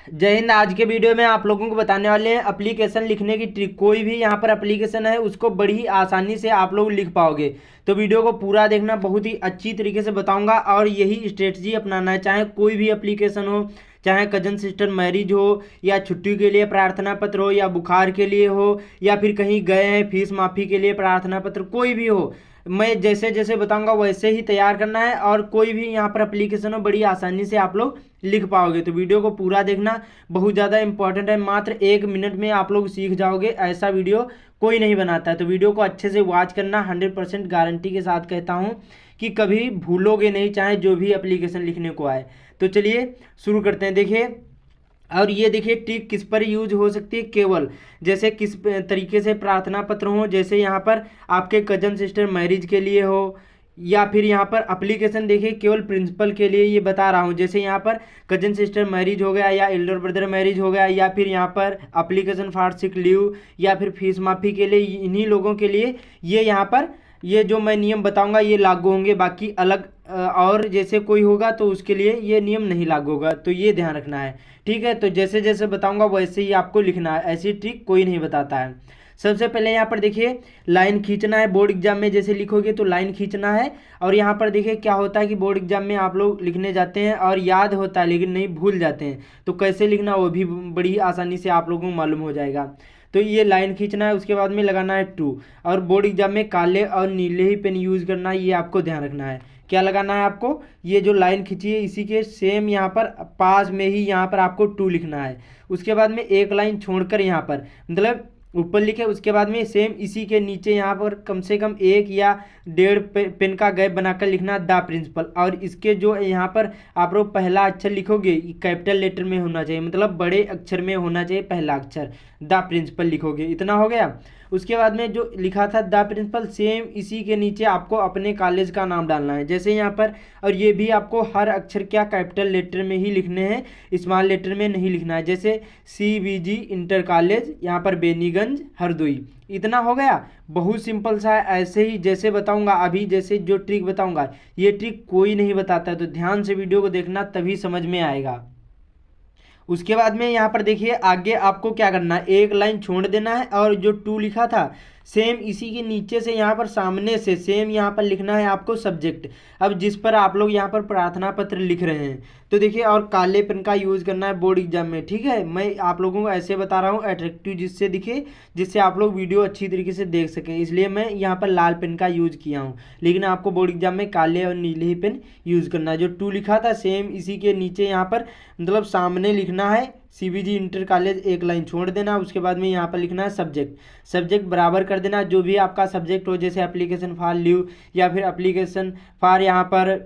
जय हिंद। आज के वीडियो में आप लोगों को बताने वाले हैं एप्लीकेशन लिखने की ट्रिक। कोई भी यहाँ पर एप्लीकेशन है उसको बड़ी ही आसानी से आप लोग लिख पाओगे। तो वीडियो को पूरा देखना, बहुत ही अच्छी तरीके से बताऊंगा और यही स्ट्रेटजी अपनाना है। चाहे कोई भी एप्लीकेशन हो, चाहे कजन सिस्टर मैरिज हो, या छुट्टी के लिए प्रार्थना पत्र हो, या बुखार के लिए हो, या फिर कहीं गए हैं फीस माफ़ी के लिए प्रार्थना पत्र, कोई भी हो, मैं जैसे जैसे बताऊंगा वैसे ही तैयार करना है। और कोई भी यहाँ पर एप्लीकेशन हो बड़ी आसानी से आप लोग लिख पाओगे। तो वीडियो को पूरा देखना, बहुत ज़्यादा इंपॉर्टेंट है। मात्र 1 मिनट में आप लोग सीख जाओगे, ऐसा वीडियो कोई नहीं बनाता है। तो वीडियो को अच्छे से वॉच करना, 100% गारंटी के साथ कहता हूँ कि कभी भूलोगे नहीं, चाहे जो भी एप्लीकेशन लिखने को आए। तो चलिए शुरू करते हैं। देखिए, और ये देखिए ट्रिक किस पर यूज हो सकती है। केवल जैसे किस तरीके से प्रार्थना पत्र हो, जैसे यहाँ पर आपके कजन सिस्टर मैरिज के लिए हो, या फिर यहाँ पर एप्लीकेशन देखिए केवल प्रिंसिपल के लिए ये बता रहा हूँ। जैसे यहाँ पर कजन सिस्टर मैरिज हो गया, या एल्डर ब्रदर मैरिज हो गया, या फिर यहाँ पर एप्लीकेशन फॉर सिक लीव, या फिर फीस माफ़ी के लिए, इन्हीं लोगों के लिए ये यहाँ पर ये जो मैं नियम बताऊंगा ये लागू होंगे। बाकी अलग और जैसे कोई होगा तो उसके लिए ये नियम नहीं लागू होगा। तो ये ध्यान रखना है, ठीक है। तो जैसे जैसे बताऊंगा वैसे ही आपको लिखना है, ऐसी ट्रिक कोई नहीं बताता है। सबसे पहले यहाँ पर देखिए लाइन खींचना है। बोर्ड एग्जाम में जैसे लिखोगे तो लाइन खींचना है। और यहाँ पर देखिए क्या होता है कि बोर्ड एग्जाम में आप लोग लिखने जाते हैं और याद होता है लेकिन नहीं, भूल जाते हैं। तो कैसे लिखना वो भी बड़ी आसानी से आप लोगों को मालूम हो जाएगा। तो ये लाइन खींचना है, उसके बाद में लगाना है टू। और बोर्ड एग्जाम में काले और नीले ही पेन यूज़ करना है, ये आपको ध्यान रखना है। क्या लगाना है आपको, ये जो लाइन खींची है इसी के सेम यहाँ पर पास में ही यहाँ पर आपको टू लिखना है। उसके बाद में एक लाइन छोड़कर यहाँ पर मतलब ऊपर लिखे, उसके बाद में सेम इसी के नीचे यहाँ पर कम से कम 1 या 1.5 पेन का गैप बनाकर लिखना द प्रिंसिपल। और इसके जो यहाँ पर आप लोग पहला अक्षर लिखोगे कैपिटल लेटर में होना चाहिए, मतलब बड़े अक्षर में होना चाहिए पहला अक्षर। द प्रिंसिपल लिखोगे, इतना हो गया। उसके बाद में जो लिखा था द प्रिंसिपल, सेम इसी के नीचे आपको अपने कॉलेज का नाम डालना है जैसे यहाँ पर। और ये भी आपको हर अक्षर क्या कैपिटल लेटर में ही लिखने हैं, स्मॉल लेटर में नहीं लिखना है। जैसे CBG इंटर कॉलेज, यहाँ पर बेनीगंज हरदोई। इतना हो गया, बहुत सिंपल सा है। ऐसे ही जैसे बताऊंगा अभी, जैसे जो ट्रिक बताऊंगा ये ट्रिक कोई नहीं बताता है। तो ध्यान से वीडियो को देखना, तभी समझ में आएगा। उसके बाद में यहाँ पर देखिए आगे आपको क्या करना है, एक लाइन छोड़ देना है। और जो टू लिखा था सेम इसी के नीचे से यहाँ पर सामने से सेम यहाँ पर लिखना है आपको सब्जेक्ट, अब जिस पर आप लोग यहाँ पर प्रार्थना पत्र लिख रहे हैं। तो देखिए, और काले पेन का यूज़ करना है बोर्ड एग्जाम में, ठीक है। मैं आप लोगों को ऐसे बता रहा हूँ अट्रैक्टिव जिससे दिखे, जिससे आप लोग वीडियो अच्छी तरीके से देख सकें, इसलिए मैं यहाँ पर लाल पेन का यूज़ किया हूँ। लेकिन आपको बोर्ड एग्जाम में काले और नीले ही पेन यूज़ करना है। जो टू लिखा था सेम इसी के नीचे यहाँ पर मतलब सामने लिखना है CBG इंटर कॉलेज, एक लाइन छोड़ देना। उसके बाद में यहाँ पर लिखना है सब्जेक्ट। सब्जेक्ट बराबर कर देना, जो भी आपका सब्जेक्ट हो, जैसे एप्लीकेशन फॉर लीव, या फिर एप्लीकेशन फॉर यहाँ पर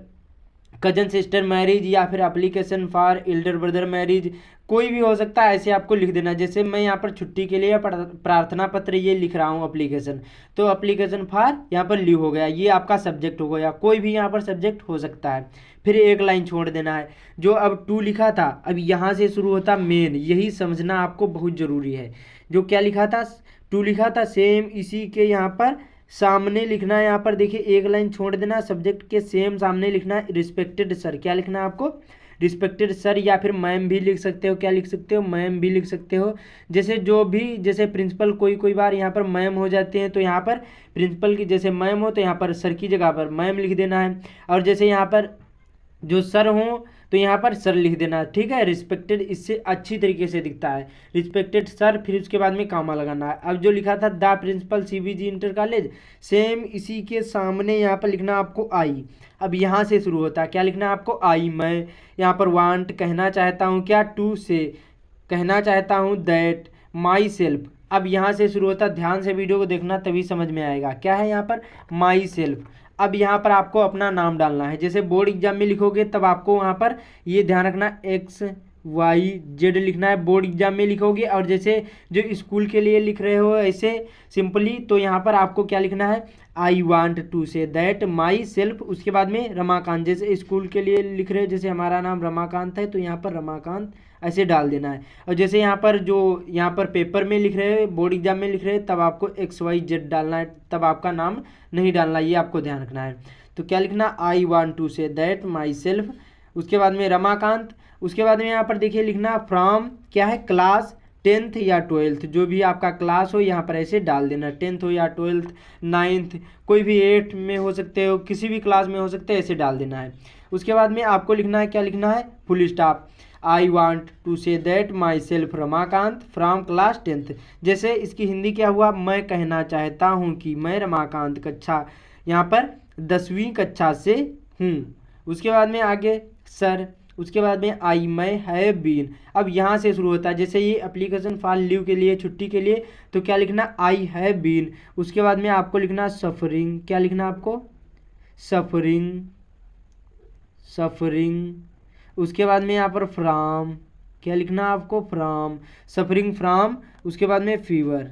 कजन सिस्टर मैरिज, या फिर application for Elder brother marriage, कोई भी हो सकता है। ऐसे आपको लिख देना। जैसे मैं यहाँ पर छुट्टी के लिए प्रार्थना पत्र ये लिख रहा हूँ एप्लीकेशन, तो एप्लीकेशन फॉर यहाँ पर लीव हो गया, ये आपका सब्जेक्ट हो गया। कोई भी यहाँ पर सब्जेक्ट हो सकता है। फिर एक लाइन छोड़ देना है। जो अब टू लिखा था, अब यहाँ से शुरू होता मेन, यही समझना आपको बहुत ज़रूरी है। जो क्या लिखा था, टू लिखा था सेम इसी के यहाँ पर सामने लिखना है। यहाँ पर देखिए एक लाइन छोड़ देना, सब्जेक्ट के सेम सामने लिखना है रिस्पेक्टेड सर। क्या लिखना है आपको, रिस्पेक्टेड सर, या फिर मैम भी लिख सकते हो। क्या लिख सकते हो, मैम भी लिख सकते हो। जैसे जो भी, जैसे प्रिंसिपल कोई बार यहाँ पर मैम हो जाते हैं, तो यहाँ पर प्रिंसिपल की जैसे मैम हो तो यहाँ पर सर की जगह पर मैम लिख देना है। और जैसे यहाँ पर जो सर हो तो यहाँ पर सर लिख देना, ठीक है। रिस्पेक्टेड इससे अच्छी तरीके से दिखता है, रिस्पेक्टेड सर। फिर उसके बाद में कामा लगाना है। अब जो लिखा था the principal CBG inter college, same इसी के सामने यहाँ पर लिखना आपको आई। अब यहाँ से शुरू होता है, क्या लिखना है आपको, आई। मैं यहाँ पर वांट कहना चाहता हूँ, क्या टू से कहना चाहता हूँ दैट माई सेल्फ। अब यहाँ से शुरू होता है, ध्यान से वीडियो को देखना तभी समझ में आएगा। क्या है यहाँ पर, माई सेल्फ। अब यहाँ पर आपको अपना नाम डालना है। जैसे बोर्ड एग्जाम में लिखोगे तब आपको वहाँ पर ये ध्यान रखना XYZ लिखना है, बोर्ड एग्जाम में लिखोगे। और जैसे जो स्कूल के लिए लिख रहे हो ऐसे सिंपली, तो यहाँ पर आपको क्या लिखना है, I want to say that myself. उसके बाद में रमाकांत, जैसे स्कूल के लिए लिख रहे हो, जैसे हमारा नाम रमाकांत है तो यहाँ पर रमाकांत ऐसे डाल देना है। और जैसे यहाँ पर जो यहाँ पर पेपर में लिख रहे हैं, बोर्ड एग्जाम में लिख रहे हैं, तब आपको XYZ डालना है, तब आपका नाम नहीं डालना, ये आपको ध्यान रखना है। तो क्या लिखना, I want to say that myself. उसके बाद में रमाकांत, उसके बाद में यहाँ पर देखिए लिखना फ्रॉम क्या है, क्लास 10th या 12th, जो भी आपका क्लास हो यहाँ पर ऐसे डाल देना, 10th हो या 12th, 9th, कोई भी 8 में हो सकते हो, किसी भी क्लास में हो सकते हैं, ऐसे डाल देना है। उसके बाद में आपको लिखना है, क्या लिखना है, full stop. I want to say that myself Ramakant from class 10th। जैसे इसकी हिंदी क्या हुआ, मैं कहना चाहता हूँ कि मैं रमाकांत कक्षा यहाँ पर 10वीं कक्षा से हूँ। उसके बाद में आगे सर, उसके बाद में आई मैं हैव बीन, अब यहाँ से शुरू होता है। जैसे ये एप्लीकेशन फॉर लीव के लिए, छुट्टी के लिए, तो क्या लिखना, आई हैव बीन। उसके बाद में आपको लिखना सफरिंग, क्या लिखना आपको, सफरिंग, सफरिंग। उसके बाद में यहाँ पर फ्राम, क्या लिखना आपको, फ्राम, सफरिंग फ्राम। उसके बाद में फीवर,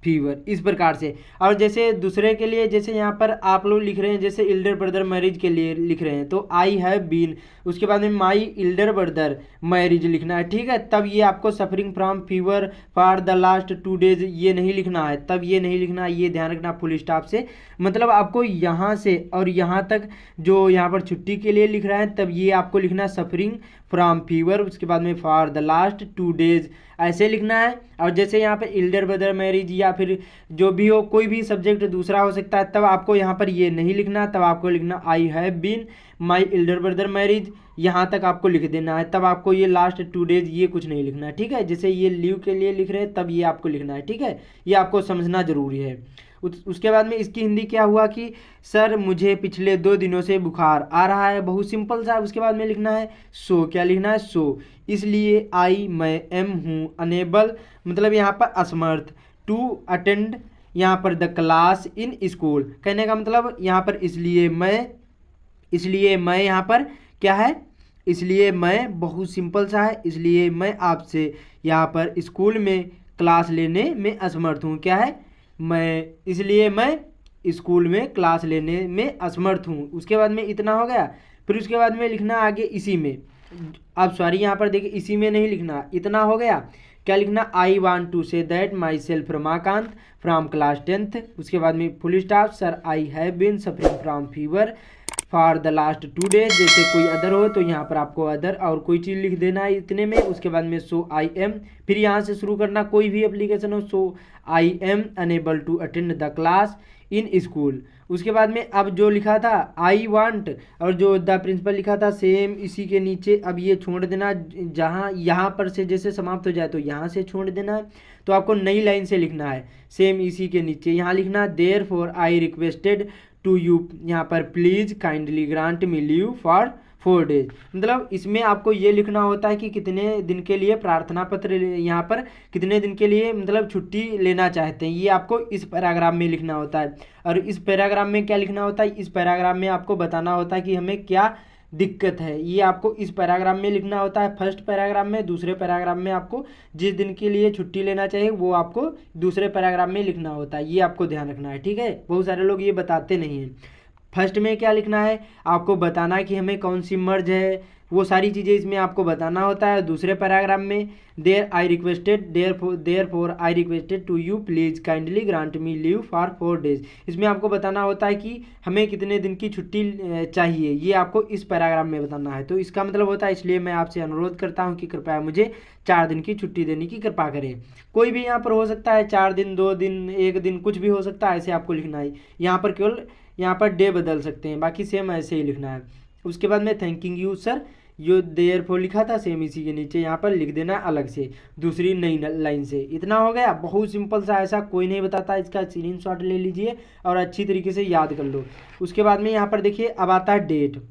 फीवर, इस प्रकार से। और जैसे दूसरे के लिए, जैसे यहाँ पर आप लोग लिख रहे हैं, जैसे इल्डर ब्रदर मैरिज के लिए लिख रहे हैं, तो आई हैव बीन, उसके बाद में माई इल्डर ब्रदर मैरिज लिखना है, ठीक है। तब ये आपको suffering from fever for the last 2 days ये नहीं लिखना है, तब ये नहीं लिखना है, ये ध्यान रखना फुल स्टॉप से। मतलब आपको यहाँ से और यहाँ तक जो यहाँ पर छुट्टी के लिए लिख रहा है, तब ये आपको लिखना सफरिंग फ्रॉम फीवर, उसके बाद में फॉर द लास्ट 2 days ऐसे लिखना है। और जैसे यहाँ पे इल्डर ब्रदर मैरिज या फिर जो भी हो, कोई भी सब्जेक्ट दूसरा हो सकता है, तब आपको यहाँ पर ये नहीं लिखना, तब आपको लिखना I have been my elder brother marriage, यहाँ तक आपको लिख देना है। तब आपको ये लास्ट 2 days ये कुछ नहीं लिखना है, ठीक है। जैसे ये लीव के लिए लिख रहे हैं, तब ये आपको लिखना है, ठीक है। ये आपको समझना जरूरी है। उसके बाद में इसकी हिंदी क्या हुआ कि सर मुझे पिछले 2 दिनों से बुखार आ रहा है, बहुत सिंपल सा। उसके बाद में लिखना है सो, क्या लिखना है, सो इसलिए आई मैं एम हूँ, अनेबल मतलब यहाँ पर असमर्थ, टू अटेंड यहाँ पर द क्लास इन स्कूल, कहने का मतलब यहाँ पर इसलिए मैं यहाँ पर क्या है, इसलिए मैं, बहुत सिंपल सा है, इसलिए मैं आपसे यहाँ पर स्कूल में क्लास लेने में असमर्थ हूँ, क्या है, मैं, इसलिए मैं स्कूल में क्लास लेने में असमर्थ हूँ। उसके बाद में इतना हो गया। फिर उसके बाद में लिखना आगे इसी में, अब सॉरी यहाँ पर देखिए इसी में नहीं लिखना, इतना हो गया। क्या लिखना, I want to say that myself Ramakant from class 10th। उसके बाद में full stop, sir I have been suffering from fever for the last 2 days। जैसे कोई अदर हो तो यहाँ पर आपको अदर और कोई चीज़ लिख देना है इतने में। उसके बाद में सो आई एम, फिर यहाँ से शुरू करना, कोई भी एप्लीकेशन हो, so I am unable to attend the class in school. उसके बाद में अब जो लिखा था आई वांट और जो द प्रिंसिपल लिखा था सेम इसी के नीचे, अब ये छोड़ देना, जहाँ यहाँ पर से जैसे समाप्त हो जाए तो यहाँ से छोड़ देना है। तो आपको नई लाइन से लिखना है, सेम इसी के नीचे यहाँ लिखना, therefore I requested to you, यहाँ पर please kindly grant me leave for 4 days। मतलब इसमें आपको ये लिखना होता है कि कितने दिन के लिए प्रार्थना पत्र, यहाँ पर कितने दिन के लिए मतलब छुट्टी लेना चाहते हैं, ये आपको इस पैराग्राफ में लिखना होता है। और इस पैराग्राफ में क्या लिखना होता है, इस पैराग्राफ में आपको बताना होता है कि हमें क्या दिक्कत है, ये आपको इस पैराग्राफ में लिखना होता है, फर्स्ट पैराग्राफ में। दूसरे पैराग्राफ में आपको जिस दिन के लिए छुट्टी लेना चाहिए वो आपको दूसरे पैराग्राफ में लिखना होता है, ये आपको ध्यान रखना है, ठीक है। बहुत सारे लोग ये बताते नहीं हैं। फर्स्ट में क्या लिखना है, आपको बताना है कि हमें कौन सी मर्ज है, वो सारी चीज़ें इसमें आपको बताना होता है। दूसरे पैराग्राफ में therefore I requested to you please kindly grant me leave for 4 days, इसमें आपको बताना होता है कि हमें कितने दिन की छुट्टी चाहिए, ये आपको इस पैराग्राफ में बताना है। तो इसका मतलब होता है इसलिए मैं आपसे अनुरोध करता हूँ कि कृपया मुझे 4 दिन की छुट्टी देने की कृपा करें। कोई भी यहाँ पर हो सकता है, 4 दिन, 2 दिन, 1 दिन, कुछ भी हो सकता है, ऐसे आपको लिखना है। यहाँ पर केवल यहाँ पर डे बदल सकते हैं, बाकी सेम ऐसे ही लिखना है। उसके बाद में थैंकिंग यू सर, जो देयर फॉर लिखा था सेम इसी के नीचे यहाँ पर लिख देना अलग से दूसरी नई लाइन से। इतना हो गया, बहुत सिंपल सा, ऐसा कोई नहीं बताता। इसका स्क्रीनशॉट ले लीजिए और अच्छी तरीके से याद कर लो। उसके बाद में यहाँ पर देखिए अब आता है डेट।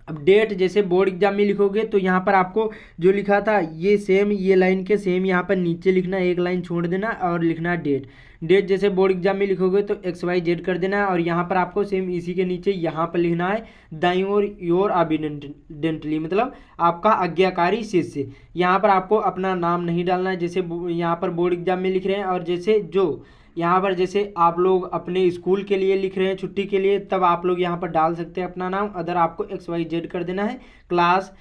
अब डेट जैसे बोर्ड एग्जाम में लिखोगे तो यहाँ पर आपको जो लिखा था ये सेम, ये लाइन के सेम यहाँ पर नीचे लिखना, एक लाइन छोड़ देना और लिखना डेट। डेट जैसे बोर्ड एग्जाम में लिखोगे तो XYZ कर देना है और यहाँ पर आपको सेम इसी के नीचे यहाँ पर लिखना है दाईं ओर योर ऑबिडेंटली, मतलब आपका आज्ञाकारी शिष्य। यहाँ पर आपको अपना नाम नहीं डालना है, जैसे यहाँ पर बोर्ड एग्जाम में लिख रहे हैं। और जैसे जो यहाँ पर जैसे आप लोग अपने स्कूल के लिए लिख रहे हैं छुट्टी के लिए, तब आप लोग यहाँ पर डाल सकते हैं अपना नाम। अदर आपको XYZ कर देना है, क्लास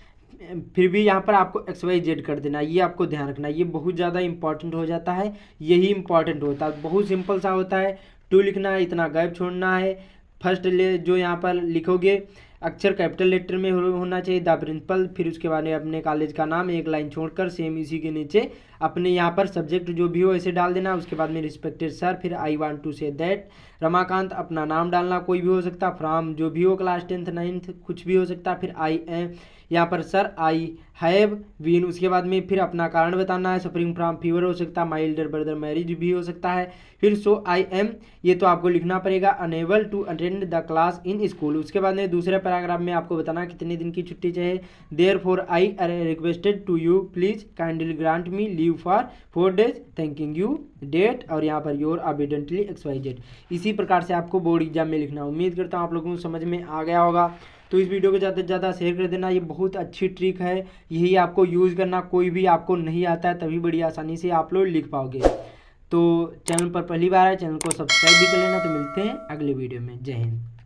फिर भी यहाँ पर आपको XYZ कर देना है। ये आपको ध्यान रखना है, ये बहुत ज़्यादा इंपॉर्टेंट हो जाता है, यही इंपॉर्टेंट होता है। बहुत सिंपल सा होता है, टू लिखना है, इतना गैप छोड़ना है। फर्स्ट ले जो यहाँ पर लिखोगे अक्षर कैपिटल लेटर में होना चाहिए, द प्रिंसिपल, फिर उसके बाद में अपने कॉलेज का नाम एक लाइन छोड़कर सेम इसी के नीचे अपने यहाँ पर सब्जेक्ट जो भी हो ऐसे डाल देना। उसके बाद में रिस्पेक्टेड सर, फिर I want to say that, Ramakant अपना नाम डालना, कोई भी हो सकता, फ्रॉम जो भी हो क्लास 10th 9th कुछ भी हो सकता, फिर आई एम यहाँ पर सर आई हैव बीन, उसके बाद में फिर अपना कारण बताना है, सफरिंग फ्रॉम फीवर हो सकता है, माई एल्डर ब्रदर मैरिज भी हो सकता है, फिर सो आई एम ये तो आपको लिखना पड़ेगा, unable to attend the class in school. उसके बाद में दूसरे पैराग्राफ में आपको बताना कितने दिन की छुट्टी चाहिए, therefore I requested to you please kindly grant me leave for 4 days thanking you date, और यहाँ पर योर अबिडेंटली XYZ। इसी प्रकार से आपको बोर्ड एग्जाम में लिखना। उम्मीद करता हूँ आप लोगों को समझ में आ गया होगा। तो इस वीडियो को ज़्यादा से ज़्यादा शेयर कर देना, ये बहुत अच्छी ट्रिक है, यही आपको यूज़ करना। कोई भी आपको नहीं आता है तभी बड़ी आसानी से आप लोग लिख पाओगे। तो चैनल पर पहली बार है, चैनल को सब्सक्राइब भी कर लेना। तो मिलते हैं अगले वीडियो में। जय हिंद।